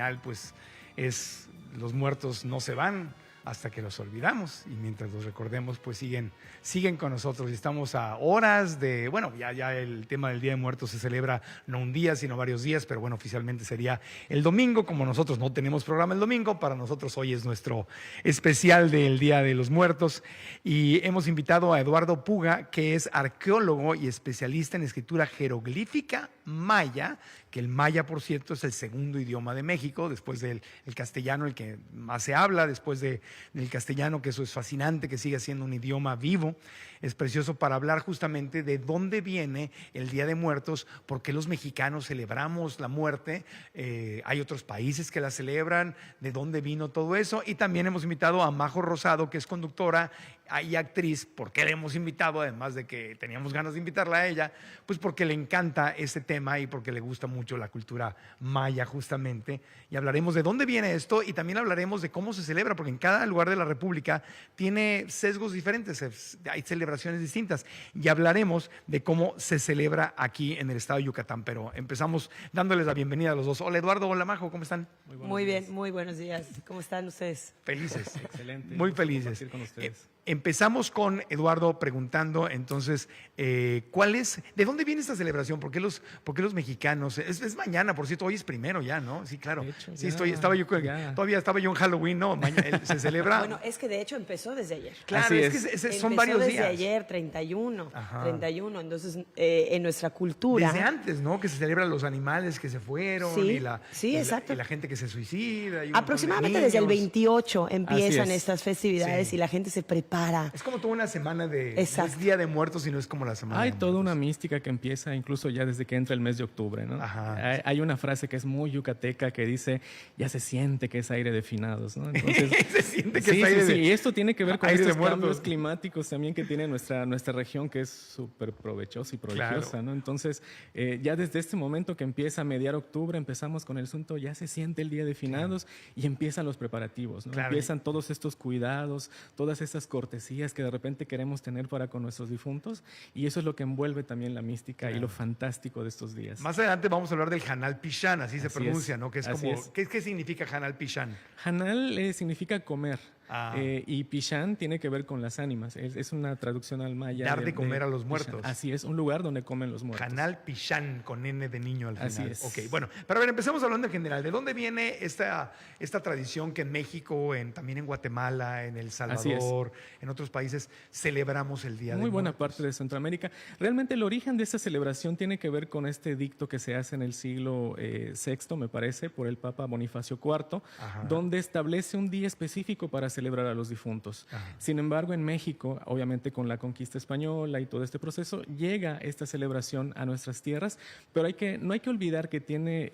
final pues los muertos no se van hasta que los olvidamos, y mientras los recordemos pues siguen con nosotros, y estamos a horas de, bueno, ya el tema del Día de Muertos se celebra no un día sino varios días, pero bueno, oficialmente sería el domingo. Como nosotros no tenemos programa el domingo, para nosotros hoy es nuestro especial del Día de los Muertos, y hemos invitado a Eduardo Puga, que es arqueólogo y especialista en escritura jeroglífica maya, que el maya, por cierto, es el segundo idioma de México, después del castellano, el que más se habla, después del castellano, que eso es fascinante, que sigue siendo un idioma vivo. Es precioso para hablar justamente de dónde viene el Día de Muertos, por qué los mexicanos celebramos la muerte, hay otros países que la celebran, de dónde vino todo eso, y también hemos invitado a Majo Rosado, que es conductora y actriz. ¿Por qué la hemos invitado? Además de que teníamos ganas de invitarla a ella, pues porque le encanta este tema y porque le gusta mucho la cultura maya justamente, y hablaremos de dónde viene esto, y también hablaremos de cómo se celebra, porque en cada lugar de la República tiene sesgos diferentes, hay celebraciones distintas, y hablaremos de cómo se celebra aquí en el estado de Yucatán. Pero empezamos dándoles la bienvenida a los dos. Hola Eduardo, hola Majo, ¿cómo están? Muy bien, muy buenos días. ¿Cómo están ustedes? Felices. Excelente. Muy felices. Con ustedes. Empezamos con Eduardo preguntando, entonces, ¿de dónde viene esta celebración? ¿Por qué los mexicanos? Es mañana, por cierto, hoy es primero ya, ¿no? Sí, claro. De hecho, sí, ya, todavía estaba yo en Halloween, ¿no? Se celebra. Bueno, es que de hecho empezó desde ayer. Claro, Así es que son varios días. Empezó desde ayer, 31. Ajá. 31, entonces en nuestra cultura. Desde antes, ¿no? Que se celebran los animales que se fueron, Sí, y exacto. la gente que se suicida. Aproximadamente desde el 28 empiezan estas festividades, Sí. y la gente se prepara. Es como toda una semana de... Exacto. No es Día de Muertos, sino es como la semana Hay de toda una Muertos. mística que empieza incluso ya desde que entra el mes de octubre, ¿no? Ajá. Hay una frase que es muy yucateca que dice, ya se siente que es aire de finados, ¿no? Entonces, Se siente que sí, es aire sí, de- sí. Y esto tiene que ver con aire de estos muertos. cambios climáticos también que tiene nuestra región, que es súper provechosa y prodigiosa, Claro. ¿no? Entonces, ya desde este momento que empieza a mediar octubre, empezamos con el asunto, ya se siente el día de finados, y empiezan los preparativos, ¿no? Claro. Empiezan todos estos cuidados, todas estas cortesías que de repente queremos tener para con nuestros difuntos, y eso es lo que envuelve también la mística y lo fantástico de estos días. Más adelante vamos a hablar del Hanal Pichán, así se Así pronuncia, es, ¿no? Que es así como, es. ¿qué significa Hanal Pichán? Hanal significa comer. Ah. Y Pichán tiene que ver con las ánimas. Es una traducción al maya. Dar de comer a los Pichán. muertos. Así es, un lugar donde comen los muertos. Hanal Pichán, con N de niño al final. Así es. Ok, bueno, pero a ver, empecemos hablando en general. ¿De dónde viene esta tradición que en México, también en Guatemala, en El Salvador, en otros países, celebramos el Día de Muy buena Muertos? parte de Centroamérica. Realmente el origen de esta celebración tiene que ver con este edicto que se hace en el siglo VI, me parece, por el Papa Bonifacio IV, Ajá. donde establece un día específico para celebrar a los difuntos. Ajá. Sin embargo, en México, obviamente con la conquista española y todo este proceso, llega esta celebración a nuestras tierras, pero no hay que olvidar que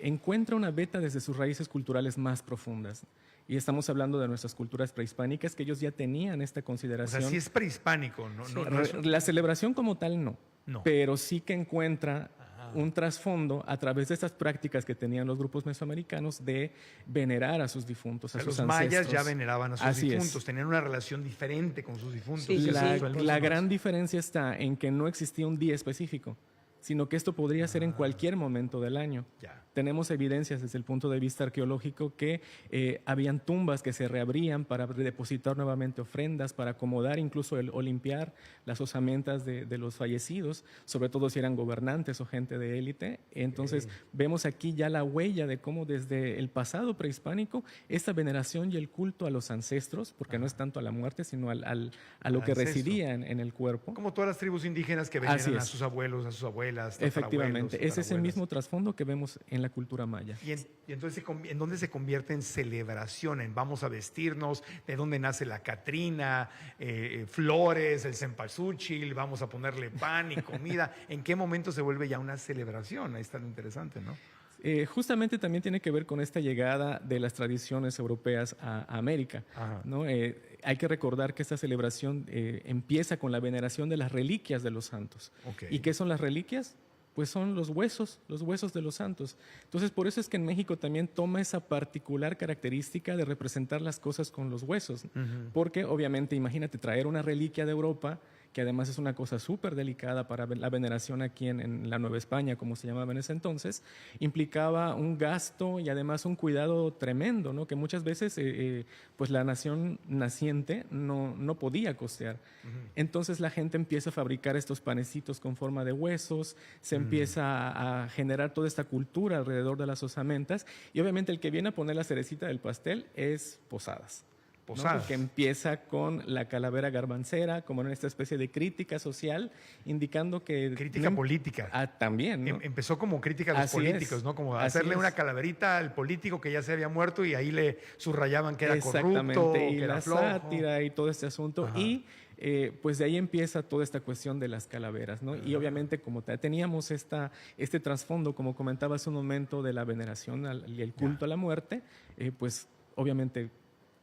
encuentra una beta desde sus raíces culturales más profundas. Y estamos hablando de nuestras culturas prehispánicas, que ellos ya tenían esta O consideración. sea, sí es prehispánico, ¿no? Sí. No es- La celebración como tal no, No. pero sí que encuentra un trasfondo a través de estas prácticas que tenían los grupos mesoamericanos de venerar a sus difuntos, a sus Los mayas ancestros. ya veneraban a sus Así es. difuntos, tenían una relación diferente con sus difuntos. Sí, sí, La, sí. la gran diferencia está en que no existía un día específico, sino que esto podría ser en cualquier momento del año. Ya. Tenemos evidencias desde el punto de vista arqueológico que habían tumbas que se reabrían para depositar nuevamente ofrendas, para acomodar incluso o limpiar las osamentas de los fallecidos, sobre todo si eran gobernantes o gente de élite. Entonces vemos aquí ya la huella de cómo desde el pasado prehispánico esta veneración y el culto a los ancestros, porque no es tanto a la muerte, sino a lo que ancestro. residía en el cuerpo. Como todas las tribus indígenas que Así veneran a es. sus abuelos, a sus abuelas, Efectivamente, es ese tatarabuelos. mismo trasfondo que vemos en la cultura maya. Y entonces, ¿en dónde se convierte en celebración? En vamos a vestirnos, de dónde nace la Catrina, flores, el cempasúchil, vamos a ponerle pan y comida. ¿En qué momento se vuelve ya una celebración? Ahí está lo interesante, ¿no? Justamente también tiene que ver con esta llegada de las tradiciones europeas a América, Ajá. ¿no? Hay que recordar que esta celebración empieza con la veneración de las reliquias de los santos. Ok. ¿Y qué son las reliquias? Pues son los huesos de los santos. Entonces, por eso es que en México también toma esa particular característica de representar las cosas con los huesos. Porque, obviamente, imagínate traer una reliquia de Europa que además es una cosa súper delicada para la veneración aquí en la Nueva España, como se llamaba en ese entonces, implicaba un gasto y además un cuidado tremendo, ¿no? Que muchas veces pues la nación naciente no podía costear. Entonces la gente empieza a fabricar estos panecitos con forma de huesos, se empieza a generar toda esta cultura alrededor de las osamentas, y obviamente el que viene a poner la cerecita del pastel es Posadas. ¿No? Que empieza con la calavera garbancera, como en esta especie de crítica social, indicando que... Crítica política. También, ¿no? Empezó como crítica a los políticos, ¿no? Como hacerle una calaverita al político que ya se había muerto y ahí le subrayaban que era corrupto, y que la era flojo. sátira y todo este asunto. Ajá. Y pues de ahí empieza toda esta cuestión de las calaveras, ¿no? Y obviamente como teníamos este trasfondo, como comentaba hace un momento, de la veneración y el culto a la muerte, pues obviamente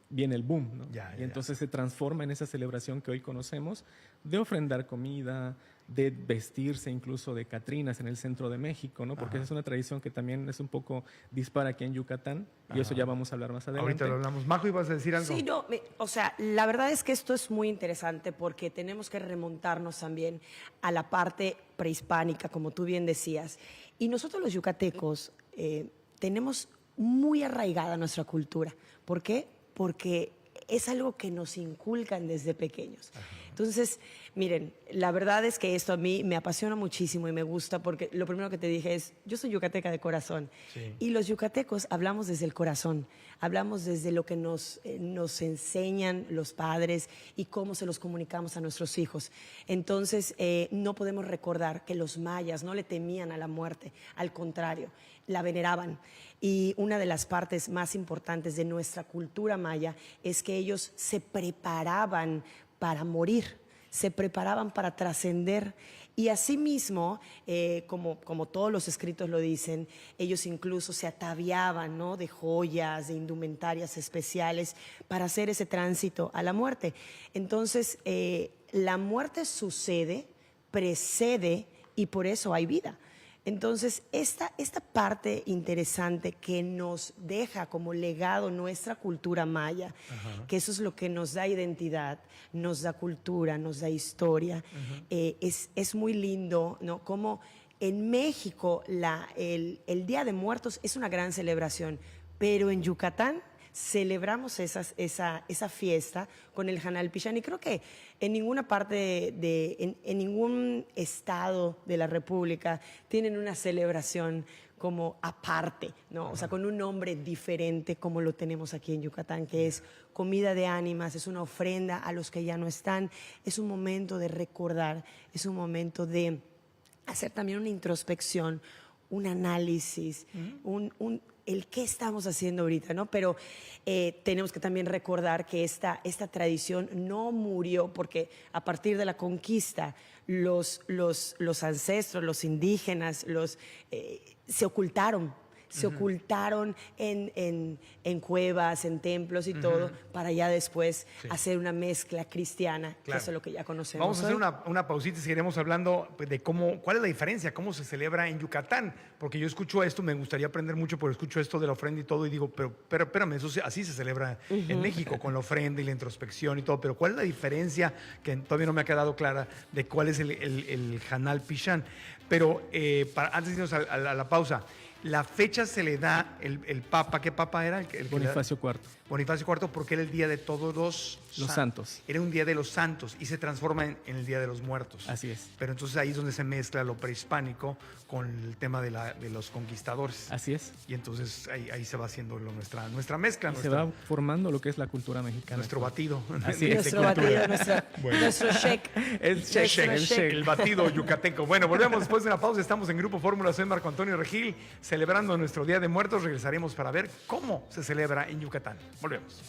viene el boom, ¿no? Y entonces se transforma en esa celebración que hoy conocemos de ofrendar comida, de vestirse incluso de catrinas en el centro de México, ¿no? Porque esa es una tradición que también es un poco dispara aquí en Yucatán, y eso ya vamos a hablar más adelante. Ahorita lo hablamos. Majo, ¿ibas a decir algo? Sí, no, o sea, la verdad es que esto es muy interesante porque tenemos que remontarnos también a la parte prehispánica, como tú bien decías. Y nosotros los yucatecos tenemos muy arraigada nuestra cultura. ¿Por qué? Porque es algo que nos inculcan desde pequeños. Entonces, miren, la verdad es que esto a mí me apasiona muchísimo y me gusta porque lo primero que te dije es, yo soy yucateca de corazón. Sí. Y los yucatecos hablamos desde el corazón, hablamos desde lo que nos enseñan los padres y cómo se los comunicamos a nuestros hijos. Entonces, no podemos recordar que los mayas no le temían a la muerte, al contrario, la veneraban. Y una de las partes más importantes de nuestra cultura maya es que ellos se preparaban para morir, se preparaban para trascender. Y asimismo, como todos los escritos lo dicen, ellos incluso se ataviaban, ¿no?, de joyas, de indumentarias especiales para hacer ese tránsito a la muerte. Entonces, la muerte sucede, precede, y por eso hay vida. Entonces, esta parte interesante que nos deja como legado nuestra cultura maya, que eso es lo que nos da identidad, nos da cultura, nos da historia, es muy lindo, ¿no? Como en México el Día de Muertos es una gran celebración, pero en Yucatán celebramos esa fiesta con el Hanal Pichán, y creo que en ninguna parte en ningún estado de la República tienen una celebración como aparte, ¿no? O sea, con un nombre diferente como lo tenemos aquí en Yucatán, que es comida de ánimas, es una ofrenda a los que ya no están, es un momento de recordar, es un momento de hacer también una introspección, un análisis, el qué estamos haciendo ahorita, ¿no? Pero tenemos que también recordar que esta tradición no murió porque a partir de la conquista los ancestros, los indígenas, se ocultaron. Se ocultaron en cuevas, en templos y todo, para ya después hacer una mezcla cristiana, que eso es lo que ya conocemos. Vamos a hacer una pausita y seguiremos hablando de cuál es la diferencia, cómo se celebra en Yucatán, porque yo escucho esto, me gustaría aprender mucho, pero escucho esto de la ofrenda y todo y digo, pero espérame, así se celebra en México, con la ofrenda y la introspección y todo, pero ¿cuál es la diferencia que todavía no me ha quedado clara de cuál es el Hanal Pichán? Pero antes de irnos a la pausa, la fecha se le da el Papa. ¿Qué Papa era? Bonifacio IV. Bonifacio IV, porque era el día de todos los santos. Era un día de los santos y se transforma en el Día de los Muertos. Así es. Pero entonces ahí es donde se mezcla lo prehispánico con el tema de los conquistadores. Así es. Y entonces ahí se va haciendo nuestra mezcla. Se va formando lo que es la cultura mexicana. Nuestro batido. Así es. Nuestro batido, nuestro shake. El batido yucateco. Bueno, volvemos después de una pausa. Estamos en Grupo Fórmula. Soy Marco Antonio Regil, celebrando nuestro Día de Muertos. Regresaremos para ver cómo se celebra en Yucatán. Volvemos.